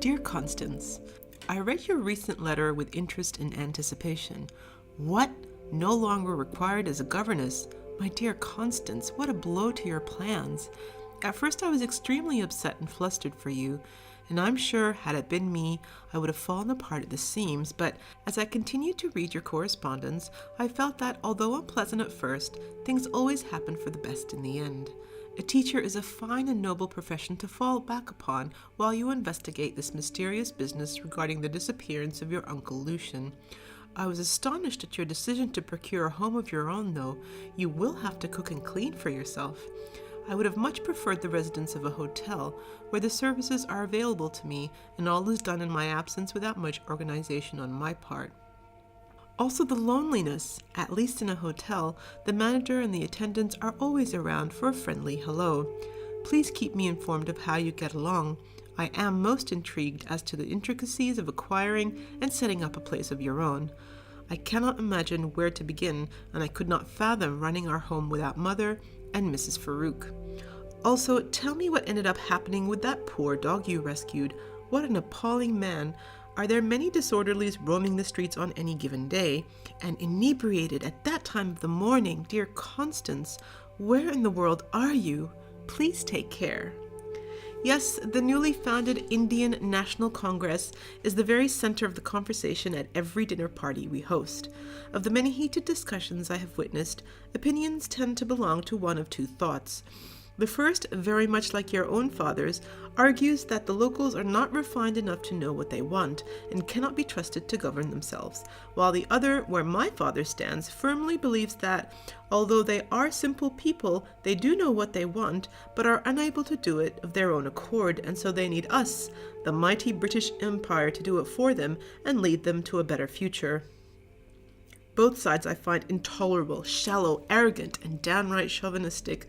Dear Constance, I read your recent letter with interest and anticipation. What? No longer required as a governess? My dear Constance, what a blow to your plans. At first I was extremely upset and flustered for you, and I'm sure had it been me, I would have fallen apart at the seams, but as I continued to read your correspondence, I felt that although unpleasant at first, things always happen for the best in the end. A teacher is a fine and noble profession to fall back upon while you investigate this mysterious business regarding the disappearance of your Uncle Lucian. I was astonished at your decision to procure a home of your own, though. You will have to cook and clean for yourself. I would have much preferred the residence of a hotel, where the services are available to me and all is done in my absence without much organization on my part. Also the loneliness. At least in a hotel, the manager and the attendants are always around for a friendly hello. Please keep me informed of how you get along. I am most intrigued as to the intricacies of acquiring and setting up a place of your own. I cannot imagine where to begin, and I could not fathom running our home without Mother and Mrs. Farouk. Also, tell me what ended up happening with that poor dog you rescued. What an appalling man. Are there many disorderlies roaming the streets on any given day? And inebriated at that time of the morning? Dear Constance, where in the world are you? Please take care. Yes, the newly founded Indian National Congress is the very center of the conversation at every dinner party we host. Of the many heated discussions I have witnessed, opinions tend to belong to one of two thoughts. The first, very much like your own father's, argues that the locals are not refined enough to know what they want and cannot be trusted to govern themselves, while the other, where my father stands, firmly believes that, although they are simple people, they do know what they want, but are unable to do it of their own accord, and so they need us, the mighty British Empire, to do it for them and lead them to a better future. Both sides I find intolerable, shallow, arrogant, and downright chauvinistic.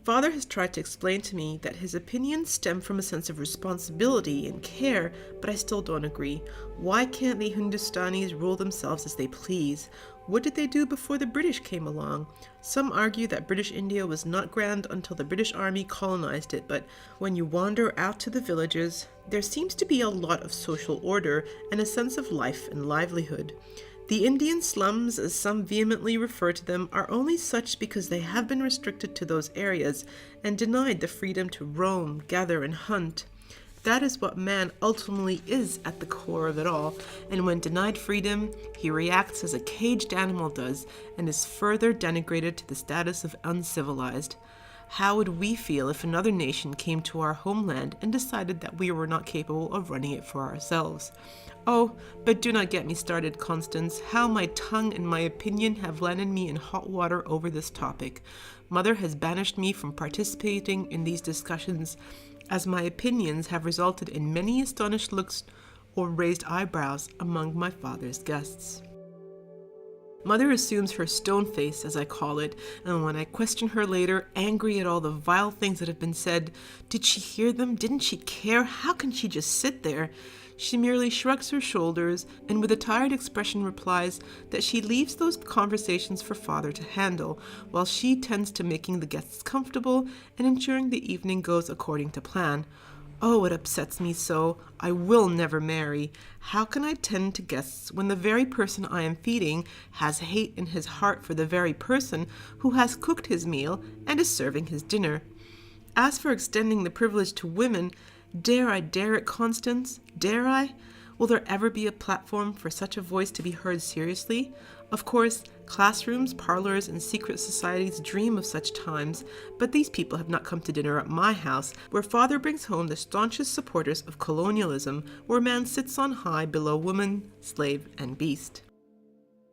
Father has tried to explain to me that his opinions stem from a sense of responsibility and care, but I still don't agree. Why can't the Hindustanis rule themselves as they please? What did they do before the British came along? Some argue that British India was not grand until the British Army colonized it, but when you wander out to the villages, there seems to be a lot of social order and a sense of life and livelihood. The Indian slums, as some vehemently refer to them, are only such because they have been restricted to those areas and denied the freedom to roam, gather, and hunt. That is what man ultimately is at the core of it all, and when denied freedom, he reacts as a caged animal does and is further denigrated to the status of uncivilized. How would we feel if another nation came to our homeland and decided that we were not capable of running it for ourselves? Oh, but do not get me started, Constance. How my tongue and my opinion have landed me in hot water over this topic. Mother has banished me from participating in these discussions, as my opinions have resulted in many astonished looks or raised eyebrows among my father's guests. Mother assumes her stone face, as I call it, and when I question her later, angry at all the vile things that have been said, did she hear them? Didn't she care? How can she just sit there? She merely shrugs her shoulders and with a tired expression replies that she leaves those conversations for Father to handle, while she tends to making the guests comfortable and ensuring the evening goes according to plan. Oh, it upsets me so. I will never marry. How can I tend to guests when the very person I am feeding has hate in his heart for the very person who has cooked his meal and is serving his dinner? As for extending the privilege to women, dare I dare it, Constance? Dare I? Will there ever be a platform for such a voice to be heard seriously? Of course, classrooms, parlors, and secret societies dream of such times, but these people have not come to dinner at my house, where Father brings home the staunchest supporters of colonialism, where man sits on high below woman, slave, and beast.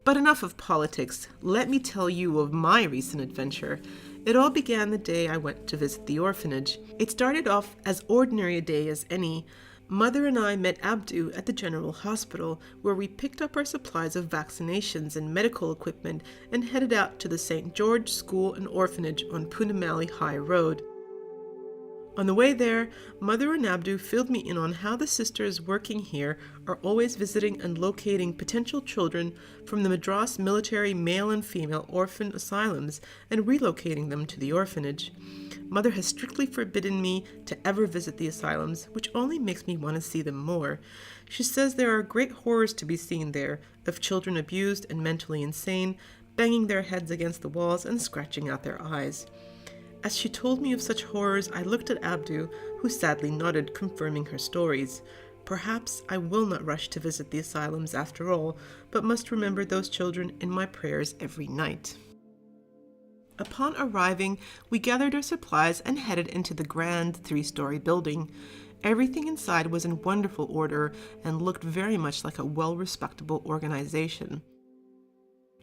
But enough of politics. Let me tell you of my recent adventure. It all began the day I went to visit the orphanage. It started off as ordinary a day as any. Mother and I met Abdu at the General Hospital, where we picked up our supplies of vaccinations and medical equipment and headed out to the St. George School and Orphanage on Punamali High Road. On the way there, Mother and Abdu filled me in on how the sisters working here are always visiting and locating potential children from the Madras military male and female orphan asylums and relocating them to the orphanage. Mother has strictly forbidden me to ever visit the asylums, which only makes me want to see them more. She says there are great horrors to be seen there, of children abused and mentally insane, banging their heads against the walls and scratching out their eyes. As she told me of such horrors, I looked at Abdu, who sadly nodded, confirming her stories. Perhaps I will not rush to visit the asylums after all, but must remember those children in my prayers every night. Upon arriving, we gathered our supplies and headed into the grand 3-story building. Everything inside was in wonderful order and looked very much like a well-respectable organization.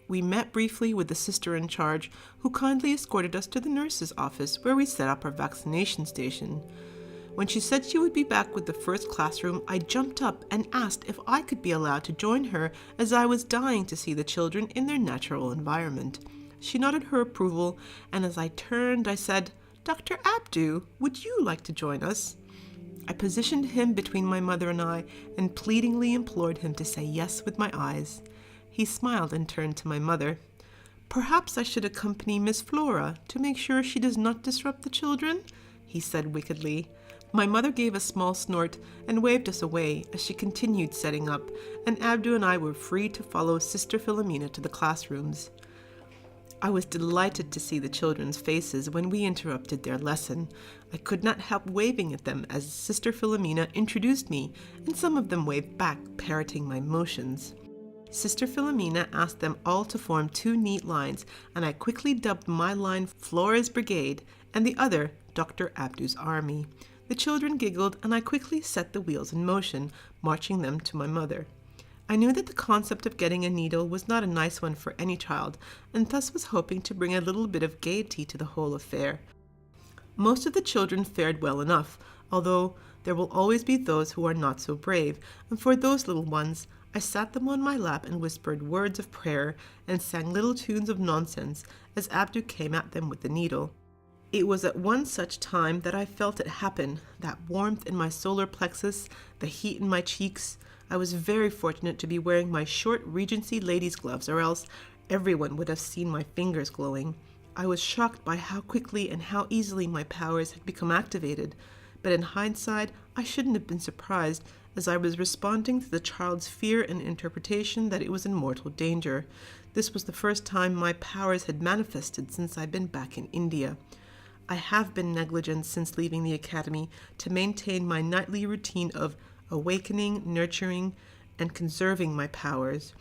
We met briefly with the sister in charge, who kindly escorted us to the nurse's office where we set up our vaccination station. When she said she would be back with the first classroom, I jumped up and asked if I could be allowed to join her, as I was dying to see the children in their natural environment. She nodded her approval, and as I turned, I said, "Dr. Abdu, would you like to join us?" I positioned him between my mother and I, and pleadingly implored him to say yes with my eyes. He smiled and turned to my mother. "Perhaps I should accompany Miss Flora to make sure she does not disrupt the children," he said wickedly. My mother gave a small snort and waved us away as she continued setting up, and Abdu and I were free to follow Sister Philomena to the classrooms. I was delighted to see the children's faces when we interrupted their lesson. I could not help waving at them as Sister Philomena introduced me, and some of them waved back, parroting my motions. Sister Philomena asked them all to form 2 neat lines, and I quickly dubbed my line Flora's Brigade and the other Dr. Abdu's Army. The children giggled, and I quickly set the wheels in motion, marching them to my mother. I knew that the concept of getting a needle was not a nice one for any child, and thus was hoping to bring a little bit of gaiety to the whole affair. Most of the children fared well enough, although there will always be those who are not so brave, and for those little ones, I sat them on my lap and whispered words of prayer and sang little tunes of nonsense as Abdu came at them with the needle. It was at one such time that I felt it happen, that warmth in my solar plexus, the heat in my cheeks. I was very fortunate to be wearing my short Regency ladies' gloves, or else everyone would have seen my fingers glowing. I was shocked by how quickly and how easily my powers had become activated, but in hindsight, I shouldn't have been surprised, as I was responding to the child's fear and interpretation that it was in mortal danger. This was the first time my powers had manifested since I'd been back in India. I have been negligent since leaving the academy to maintain my nightly routine of awakening, nurturing, and conserving my powers.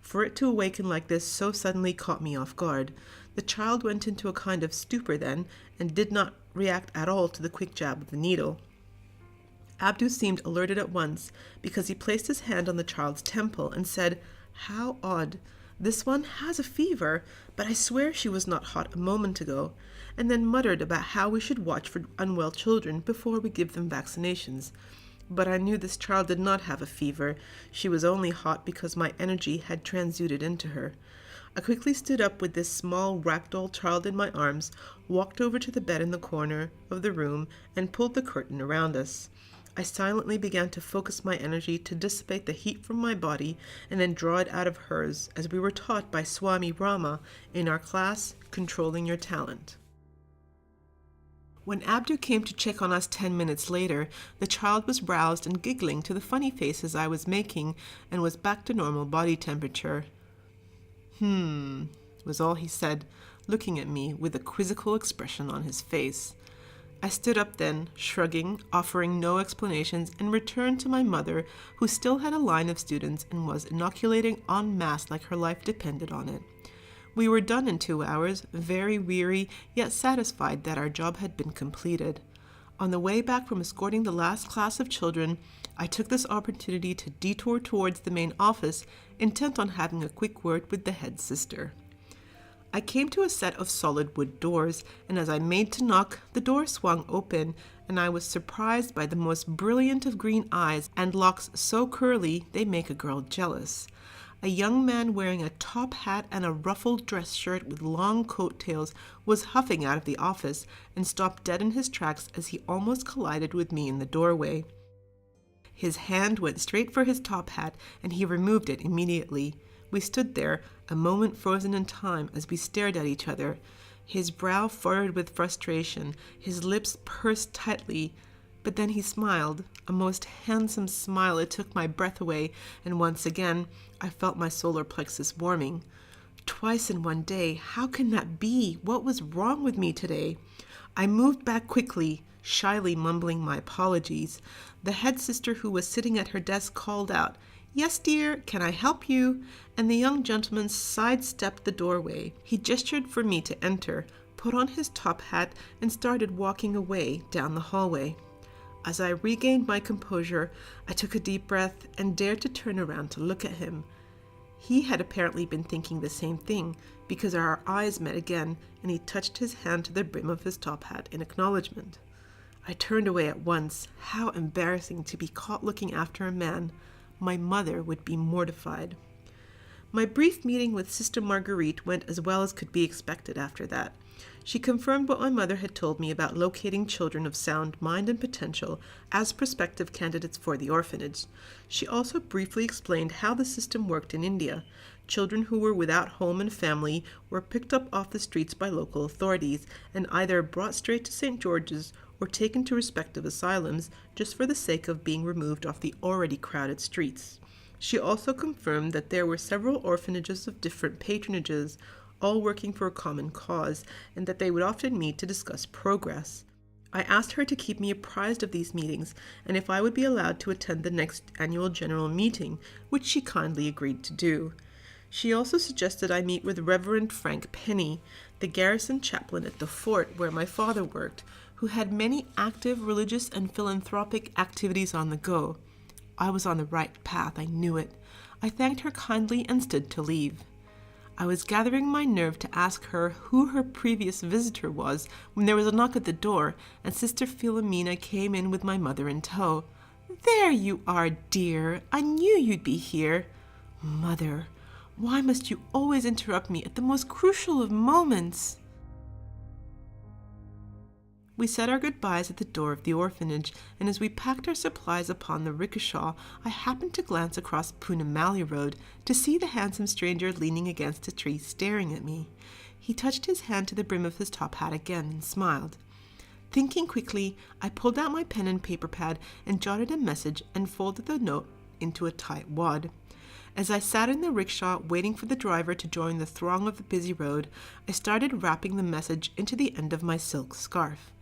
For it to awaken like this so suddenly caught me off guard. The child went into a kind of stupor then, and did not react at all to the quick jab of the needle. Abdu seemed alerted at once, because he placed his hand on the child's temple and said, "How odd. This one has a fever, but I swear she was not hot a moment ago," and then muttered about how we should watch for unwell children before we give them vaccinations. But I knew this child did not have a fever. She was only hot because my energy had transmuted into her. I quickly stood up with this small ragdoll child in my arms, walked over to the bed in the corner of the room, and pulled the curtain around us. I silently began to focus my energy to dissipate the heat from my body and then draw it out of hers, as we were taught by Swami Rama in our class, Controlling Your Talent. When Abdu came to check on us 10 minutes later, the child was roused and giggling to the funny faces I was making and was back to normal body temperature. Was all he said, looking at me with a quizzical expression on his face. I stood up then, shrugging, offering no explanations, and returned to my mother, who still had a line of students and was inoculating en masse like her life depended on it. We were done in 2 hours, very weary, yet satisfied that our job had been completed. On the way back from escorting the last class of children, I took this opportunity to detour towards the main office, intent on having a quick word with the head sister. I came to a set of solid wood doors, and as I made to knock, the door swung open, and I was surprised by the most brilliant of green eyes and locks so curly they make a girl jealous. A young man wearing a top hat and a ruffled dress shirt with long coattails was huffing out of the office and stopped dead in his tracks as he almost collided with me in the doorway. His hand went straight for his top hat, and he removed it immediately. We stood there, a moment frozen in time, as we stared at each other. His brow furrowed with frustration, his lips pursed tightly. But then he smiled, a most handsome smile. It took my breath away, and once again I felt my solar plexus warming. Twice in one day, how can that be? What was wrong with me today? I moved back quickly, shyly mumbling my apologies. The head sister who was sitting at her desk called out, "Yes, dear, can I help you?" And the young gentleman sidestepped the doorway. He gestured for me to enter, put on his top hat, and started walking away down the hallway. As I regained my composure, I took a deep breath and dared to turn around to look at him. He had apparently been thinking the same thing, because our eyes met again, and he touched his hand to the brim of his top hat in acknowledgement. I turned away at once. How embarrassing to be caught looking after a man. My mother would be mortified. My brief meeting with Sister Marguerite went as well as could be expected after that. She confirmed what my mother had told me about locating children of sound mind and potential as prospective candidates for the orphanage. She also briefly explained how the system worked in India. Children who were without home and family were picked up off the streets by local authorities and either brought straight to St. George's or taken to respective asylums just for the sake of being removed off the already crowded streets. She also confirmed that there were several orphanages of different patronages, all working for a common cause, and that they would often meet to discuss progress. I asked her to keep me apprised of these meetings and if I would be allowed to attend the next annual general meeting, which she kindly agreed to do. She also suggested I meet with Reverend Frank Penny, the garrison chaplain at the fort where my father worked, who had many active religious and philanthropic activities on the go. I was on the right path, I knew it. I thanked her kindly and stood to leave. I was gathering my nerve to ask her who her previous visitor was when there was a knock at the door, and Sister Philomena came in with my mother in tow. "There you are, dear. I knew you'd be here." Mother, why must you always interrupt me at the most crucial of moments? We said our goodbyes at the door of the orphanage, and as we packed our supplies upon the rickshaw, I happened to glance across Poonamally Road to see the handsome stranger leaning against a tree staring at me. He touched his hand to the brim of his top hat again and smiled. Thinking quickly, I pulled out my pen and paper pad and jotted a message and folded the note into a tight wad. As I sat in the rickshaw waiting for the driver to join the throng of the busy road, I started wrapping the message into the end of my silk scarf.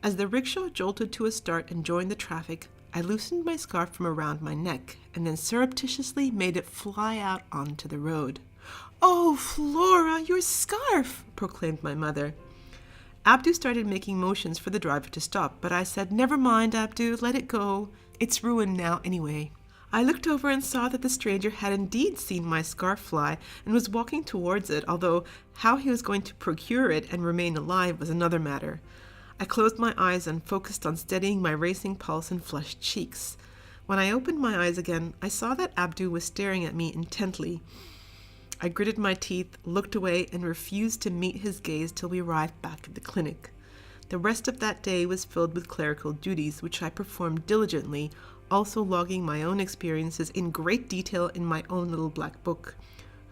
As the rickshaw jolted to a start and joined the traffic, I loosened my scarf from around my neck and then surreptitiously made it fly out onto the road. "Oh, Flora, your scarf!" proclaimed my mother. Abdu started making motions for the driver to stop, but I said, "Never mind, Abdu, let it go. It's ruined now anyway." I looked over and saw that the stranger had indeed seen my scarf fly and was walking towards it, although how he was going to procure it and remain alive was another matter. I closed my eyes and focused on steadying my racing pulse and flushed cheeks. When I opened my eyes again, I saw that Abdu was staring at me intently. I gritted my teeth, looked away, and refused to meet his gaze till we arrived back at the clinic. The rest of that day was filled with clerical duties, which I performed diligently, also logging my own experiences in great detail in my own little black book.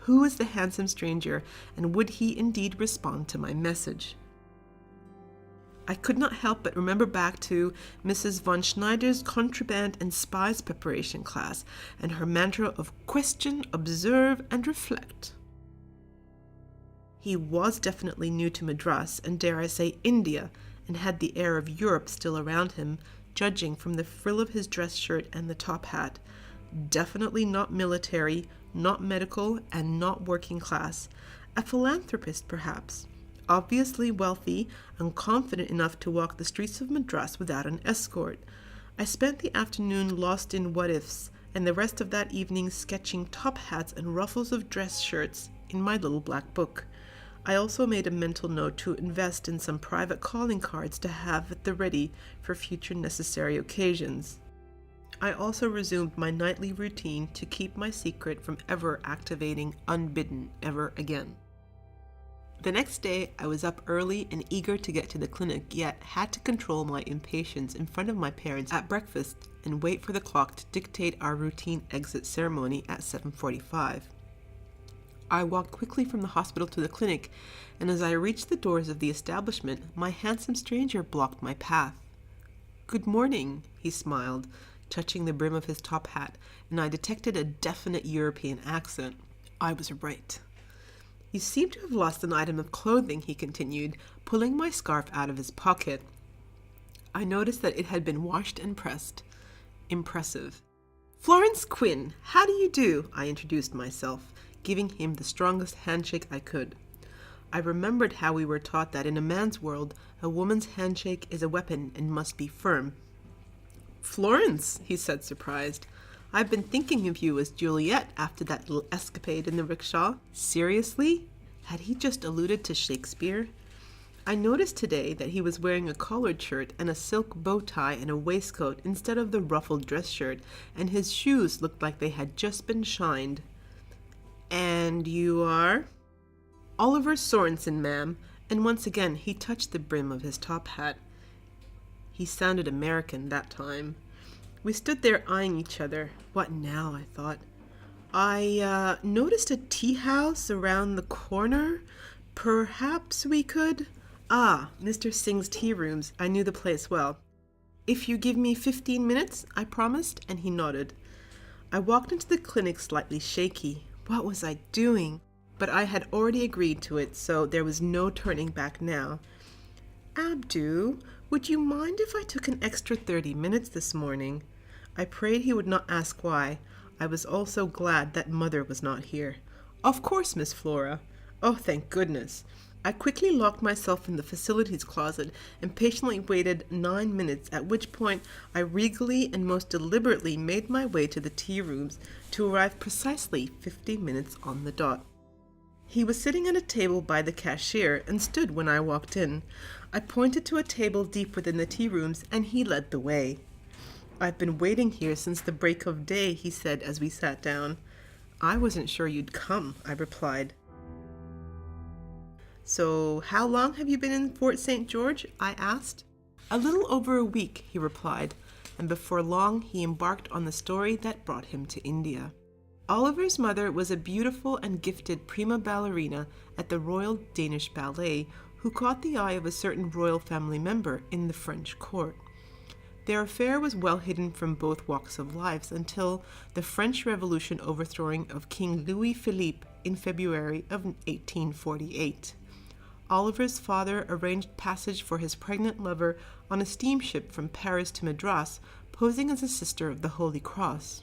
Who was the handsome stranger, and would he indeed respond to my message? I could not help but remember back to Mrs. von Schneider's contraband and spies preparation class and her mantra of question, observe, and reflect. He was definitely new to Madras, and dare I say India, and had the air of Europe still around him, judging from the frill of his dress shirt and the top hat. Definitely not military, not medical, and not working class. A philanthropist, perhaps. Obviously wealthy and confident enough to walk the streets of Madras without an escort. I spent the afternoon lost in what-ifs, and the rest of that evening sketching top hats and ruffles of dress shirts in my little black book. I also made a mental note to invest in some private calling cards to have at the ready for future necessary occasions. I also resumed my nightly routine to keep my secret from ever activating unbidden ever again. The next day, I was up early and eager to get to the clinic, yet had to control my impatience in front of my parents at breakfast and wait for the clock to dictate our routine exit ceremony at 7:45. I walked quickly from the hospital to the clinic, and as I reached the doors of the establishment, my handsome stranger blocked my path. "Good morning," he smiled, touching the brim of his top hat, and I detected a definite European accent. I was right. "You seem to have lost an item of clothing," he continued, pulling my scarf out of his pocket. I noticed that it had been washed and pressed. Impressive. "Florence Quinn, how do you do?" I introduced myself, giving him the strongest handshake I could. I remembered how we were taught that in a man's world, a woman's handshake is a weapon and must be firm. "Florence," he said, surprised. "I've been thinking of you as Juliet after that little escapade in the rickshaw." Seriously? Had he just alluded to Shakespeare? I noticed today that he was wearing a collared shirt and a silk bow tie and a waistcoat instead of the ruffled dress shirt, and his shoes looked like they had just been shined. "And you are?" "Oliver Sorensen, ma'am," and once again he touched the brim of his top hat. He sounded American that time. We stood there eyeing each other. What now, I thought. "I noticed a tea house around the corner. Perhaps we could—" "Ah, Mr. Singh's tea rooms. I knew the place well." "If you give me 15 minutes, I promised," and he nodded. I walked into the clinic slightly shaky. What was I doing? But I had already agreed to it, so there was no turning back now. "Abdu, would you mind if I took an extra 30 minutes this morning?" I prayed he would not ask why. I was also glad that Mother was not here. "Of course, Miss Flora." Oh, thank goodness. I quickly locked myself in the facilities closet and patiently waited 9 minutes, at which point I regally and most deliberately made my way to the tea rooms to arrive precisely 50 minutes on the dot. He was sitting at a table by the cashier and stood when I walked in. I pointed to a table deep within the tea rooms and he led the way. "I've been waiting here since the break of day," he said as we sat down. "I wasn't sure you'd come," I replied. "So, how long have you been in Fort St. George?" I asked. "A little over a week," he replied, and before long he embarked on the story that brought him to India. Oliver's mother was a beautiful and gifted prima ballerina at the Royal Danish Ballet who caught the eye of a certain royal family member in the French court. Their affair was well hidden from both walks of life until the French Revolution overthrowing of King Louis Philippe in February of 1848. Oliver's father arranged passage for his pregnant lover on a steamship from Paris to Madras, posing as a sister of the Holy Cross.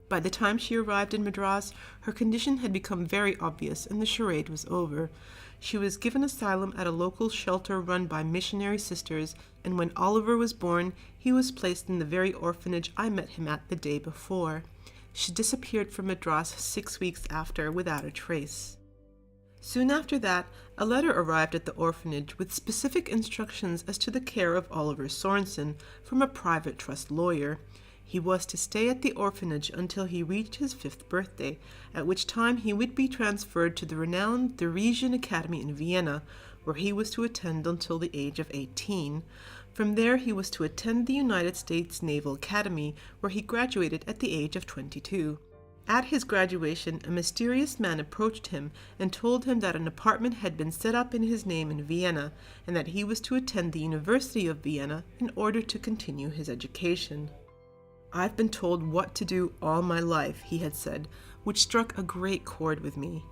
By the time she arrived in Madras, her condition had become very obvious and the charade was over. She was given asylum at a local shelter run by missionary sisters, and when Oliver was born, he was placed in the very orphanage I met him at the day before. She disappeared from Madras 6 weeks after without a trace. Soon after that, a letter arrived at the orphanage with specific instructions as to the care of Oliver Sorensen from a private trust lawyer. He was to stay at the orphanage until he reached his 5th birthday, at which time he would be transferred to the renowned Divulges Academy in Vienna, where he was to attend until the age of 18. From there, he was to attend the United States Naval Academy, where he graduated at the age of 22. At his graduation, a mysterious man approached him and told him that an apartment had been set up in his name in Vienna, and that he was to attend the University of Vienna in order to continue his education. "I've been told what to do all my life," he had said, which struck a great chord with me.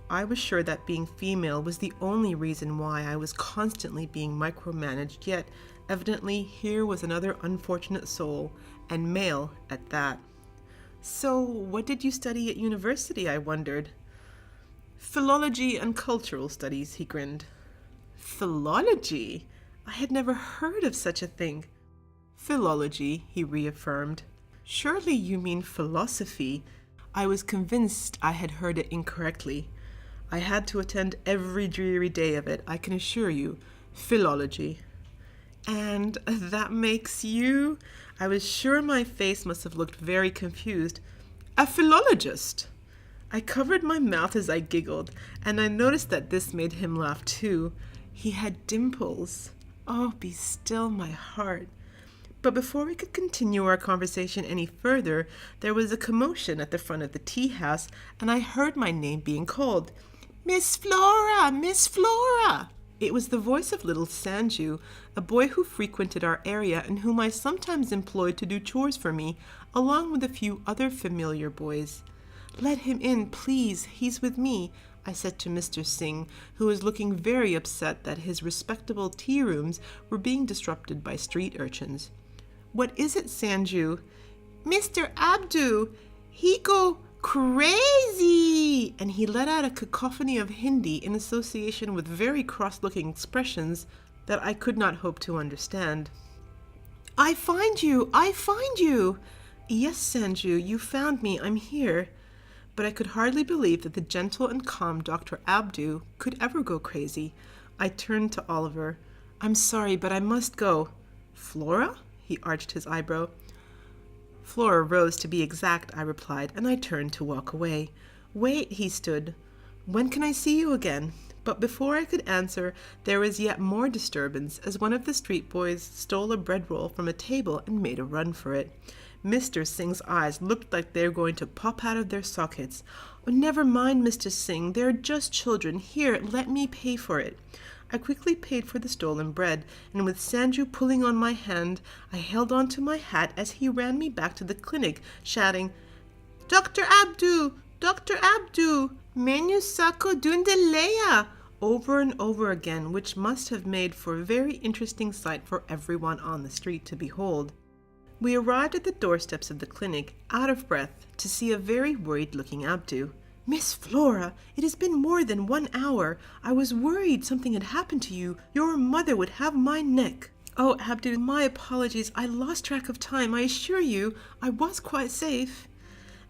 I was sure that being female was the only reason why I was constantly being micromanaged, yet evidently here was another unfortunate soul, and male at that. "So, what did you study at university?" I wondered. "Philology and cultural studies," he grinned. Philology? I had never heard of such a thing. "Philology," he reaffirmed. "Surely you mean philosophy." I was convinced I had heard it incorrectly. I had to attend every dreary day of it, I can assure you. Philology. And that makes you, I was sure my face must have looked very confused, a philologist. I covered my mouth as I giggled, and I noticed that this made him laugh too. He had dimples. Oh, be still my heart. But before we could continue our conversation any further, there was a commotion at the front of the tea house, and I heard my name being called. Miss Flora! Miss Flora! It was the voice of little Sanju, a boy who frequented our area and whom I sometimes employed to do chores for me, along with a few other familiar boys. Let him in, please. He's with me, I said to Mr. Singh, who was looking very upset that his respectable tea rooms were being disrupted by street urchins. What is it, Sanju? Mr. Abdu, he go crazy! And he let out a cacophony of Hindi in association with very cross-looking expressions that I could not hope to understand. I find you! I find you! Yes, Sanju, you found me. I'm here. But I could hardly believe that the gentle and calm Dr. Abdu could ever go crazy. I turned to Oliver. I'm sorry, but I must go. Flora? He arched his eyebrow. Flora Rose, to be exact, I replied, and I turned to walk away. Wait, he stood. When can I see you again? But before I could answer, there was yet more disturbance as one of the street boys stole a bread roll from a table and made a run for it. Mr. Singh's eyes looked like they were going to pop out of their sockets. Oh, never mind, Mr. Singh, they're just children. Here, let me pay for it. I quickly paid for the stolen bread, and with Sanju pulling on my hand, I held on to my hat as he ran me back to the clinic, shouting, Dr. Abdu! Dr. Abdu! Menu sako dundaleya! Over and over again, which must have made for a very interesting sight for everyone on the street to behold. We arrived at the doorsteps of the clinic, out of breath, to see a very worried-looking Abdu. Miss Flora, it has been more than 1 hour. I was worried something had happened to you. Your mother would have my neck. Oh, Abdu, my apologies. I lost track of time. I assure you, I was quite safe.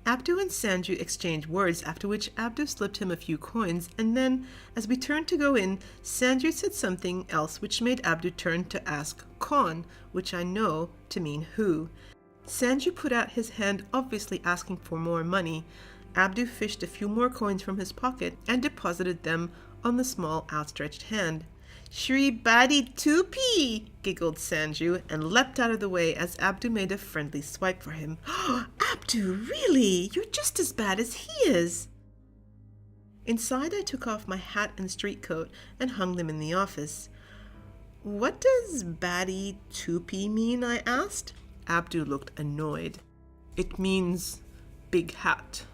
Abdu and Sanju exchanged words, after which Abdu slipped him a few coins, and then, as we turned to go in, Sanju said something else which made Abdu turn to ask Kaun, which I know to mean who. Sanju put out his hand, obviously asking for more money. Abdu fished a few more coins from his pocket and deposited them on the small outstretched hand. Shri Badi Tupi, giggled Sanju, and leapt out of the way as Abdu made a friendly swipe for him. Abdu, really? You're just as bad as he is. Inside, I took off my hat and street coat and hung them in the office. What does Badi Tupi mean? I asked. Abdu looked annoyed. It means big hat.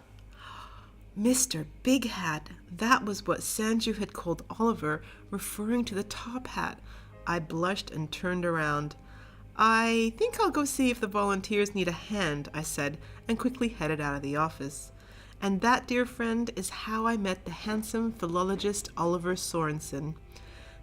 Mr. Big Hat, that was what Sanju had called Oliver, referring to the top hat. I blushed and turned around. I think I'll go see if the volunteers need a hand, I said, and quickly headed out of the office. And that, dear friend, is how I met the handsome philologist Oliver Sorensen.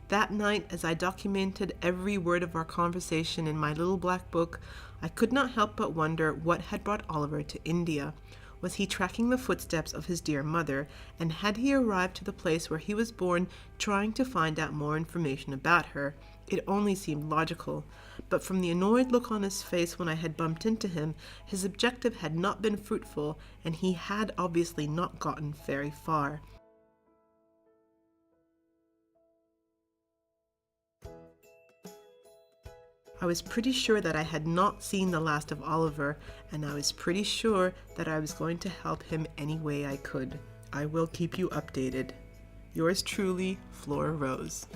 That night, as I documented every word of our conversation in my little black book, I could not help but wonder what had brought Oliver to India. Was he tracking the footsteps of his dear mother, and had he arrived to the place where he was born trying to find out more information about her? It only seemed logical, but from the annoyed look on his face when I had bumped into him, his objective had not been fruitful, and he had obviously not gotten very far. I was pretty sure that I had not seen the last of Oliver, and I was pretty sure that I was going to help him any way I could. I will keep you updated. Yours truly, Flora Rose.